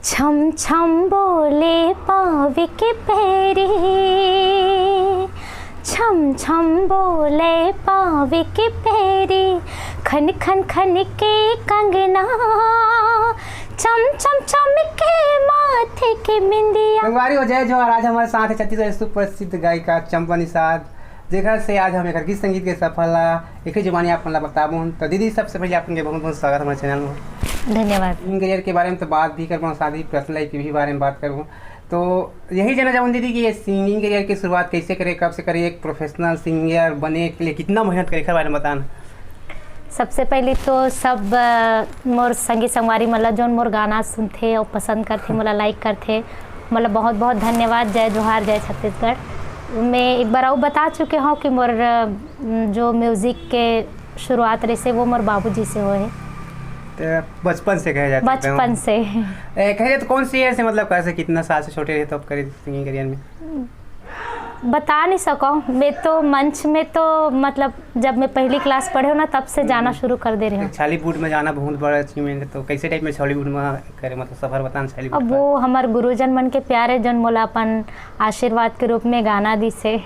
छम छम बोले पावे के पैरी, छम छम बोले पावे के पैरी, खन खन खन के कंगना, चम चम चम के माथे के बिंदिया। गंगवारी हो जय जोहार। आज हमारे साथ है छत्तीसगढ़ सुप्रसिद्ध गायिका चंपा निषाद, जेकर से आज हम एक गीत संगीत के सफल एक ही जुबानी आप मतलब बताबूँ। तो दीदी सबसे पहले आपके बहुत बहुत स्वागत हमारे चैनल में। धन्यवाद। करियर के बारे में तो बात भी कर पाऊँ, शादी पर्सनल लाइफ के भी बारे में बात करूँ। तो यही जानना चाहूँ दीदी कि ये सिंगिंग करियर की शुरुआत कैसे करे, कब से करे, एक प्रोफेशनल सिंगर बने के लिए कितना मेहनत करे, बारे में बताना। सबसे पहले तो सब मोर संगीत संगवारी मतलब जो मोर गाना सुनते और पसंद करते, मोला लाइक करते, मतलब बहुत बहुत धन्यवाद। जय जोहार, जय छत्तीसगढ़। मैं एक बार और बता चुके हूँ कि मोर जो म्यूज़िक के शुरुआत रही से वो मोर बाबूजी से हुए है। बचपन से कहे जाते, बचपन से कहे तो कौन सी ईयर से, मतलब कैसे कितना साल से छोटे रहे तो अब करे सिंगिंग करियर में? बता नहीं सको। मैं तो मंच में तो मतलब जब मैं पहली क्लास पढ़े हो ना तब से जाना शुरू कर दे रही हूँ। छालीवुड में जाना बहुत बड़ा अचीवमेंट है। तो कैसे टाइप में छालीवुड में करे, मतलब सफर बताना छालीवुड? अब वो हमारे गुरुजन मन के प्यारे जन मोला अपन आशीर्वाद के रूप में गाना दी से।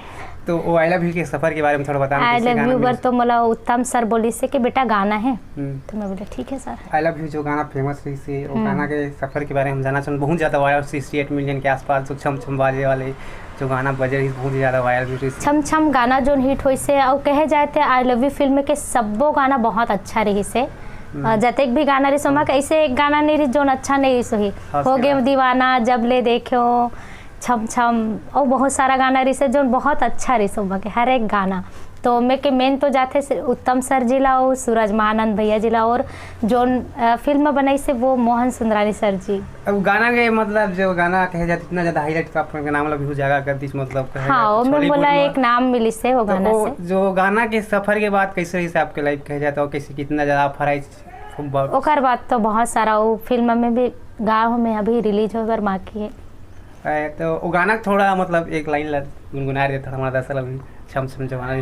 तो वो आई लव यू के सफर के बारे में थोड़ा बताना। आई लव यू बर तो मोला उत्तम सर बोली से कि बेटा गाना है, तो मैं बोला ठीक है सर। आई लव यू जो गाना फेमस रही से, वो गाना के सफर के बारे में हम जानना चाहूँ। बहुत ज़्यादा वायरल, 68 मिलियन के आसपास जो छम छम बाजे वाले जो गाना बजे रही, बहुत ज़्यादा वायरल रही। छम छम गाना जो हिट हुई से और कहे जाए थे आई लव यू फिल्म के सबो गाना बहुत अच्छा रही से। जतेक भी गाना रही सोमा ऐसे एक गाना नहीं रही जो अच्छा नहीं रही सोही। हो गए दीवाना, जब ले देखो, छम छम और बहुत सारा गाना रही से जो बहुत अच्छा रही सोमा के हर एक गाना। तो मैं के मेन तो जाते उत्तम सर जिला और सूरज महानंद भैया जिला, और जो फिल्म बनाई से वो मोहन सुंदरानी सर जी। अब गाना के मतलब जो गाना कहे जाते इतना ज़्यादा हाईलाइट आपका नाम मतलब भी जगह कर दी, मतलब हाँ वो मैं बोला एक नाम मिली से वो गाना से। जो गाना के सफर के बाद कैसे रही से आपके लाइफ कहे जाता है, कैसे कितना ज़्यादा ऑफर आई? ओकर बाद तो बहुत सारा वो फिल्म में भी गाँव में अभी रिलीज हो बाकी है। तो वो गाना थोड़ा मतलब एक लाइन गुनगुना रहे था हमारा दरअसल अभी छम छम जवाना।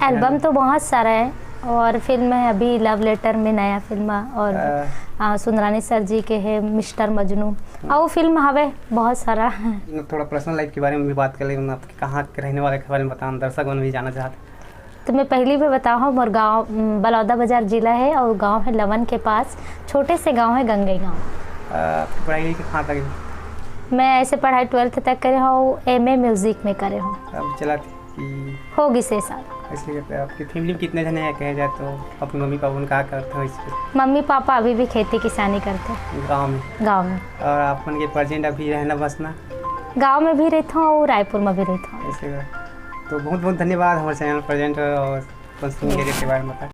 एल्बम तो बहुत सारा है और फिल्म है अभी लव लेटर में नया फिल्म, और सुंदरानी सर जी के है मिस्टर मजनू, और वो फिल्म हवे बहुत सारा। थोड़ा पर्सनल लाइफ के बारे में भी बात कर लेंगे, आपके कहाँ के रहने वाले के बारे में बताना, दर्शक भी जाना चाहते। तो मैं पहली भी बताऊँ, मोर गाँव बलौदा बाजार जिला है और गाँव है लवन के पास, छोटे से गाँव है गंगई गाँव। पढ़ाई कहाँ तक? मैं ऐसे पढ़ाई 12th तक करे हूँ, MA म्यूजिक में करे हूँ। अब चला होगी 6 साल। ऐसे आपकी फैमिली में कितने जने हैं कहे जाए तो? अपनी मम्मी पापा उनका करते हो? इसमें मम्मी पापा अभी भी खेती किसानी करते हैं गाँव में। गाँव में। और अपन के प्रेजेंट अभी रहना बसना गाँव में भी रहता हूँ और रायपुर में भी रहता हूँ। ऐसे तो बहुत बहुत धन्यवाद हमारे चैनल प्रेजेंट और के बारे में बता।